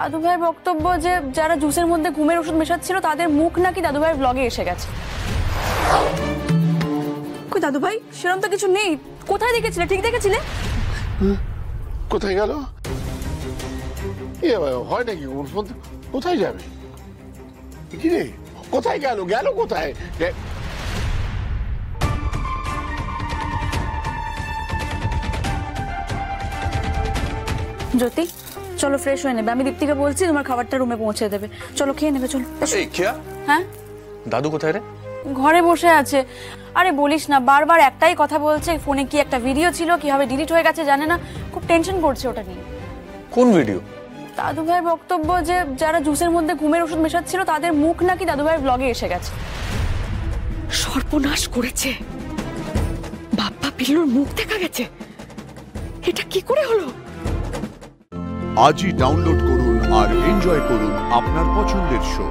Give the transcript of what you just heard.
দাদু ভাইয়ের বক্তব্য যে যারা জুসের মধ্যে ঘুমের ওষুধ মেশাচ্ছিল তাদের মুখ নাকি দাদু ভাইয়ের ব্লগে এসে গেছে। কই দাদু ভাই, সেরকম তো কিছু নেই। কোথায় দেখেছিলে? ঠিক দেখেছিলে? কোথায় গেল? হয় নাকি? কোথায় যাবে? কি রে, কোথায় গেল? গেল কোথায়? জ্যোতি, চলো ফ্রেশ হয়ে নেবে। আমি দীপ্তিকে বলছি তোমার খাবারটা রুমে পৌঁছে দেবে। চলো খেয়ে নেবে, চলো। এই কেয়া? হ্যাঁ, দাদু কোথায় রে? ঘরে বসে আছে। আরে বলিস না, বারবার একটাই কথা বলছে, ফোনে কি একটা ভিডিও ছিল, কিভাবে ডিলিট হয়ে গেছে জানে না, খুব টেনশন করছে ওটা নিয়ে। কোন ভিডিও? দাদু ভাইয়ের বক্তব্য যে যারা জুসের মধ্যে ঘুমের ওষুধ মেশাচ্ছিল তাদের মুখ নাকি দাদু ভাইয়ের ব্লগে এসে গেছে। সর্বনাশ করেছে, বাপ্পা পিল্লুর মুখ দেখা গেছে। এটা কি করে হলো? আজই ডাউনলোড করুন আর এনজয় করুন আপনার পছন্দের শো।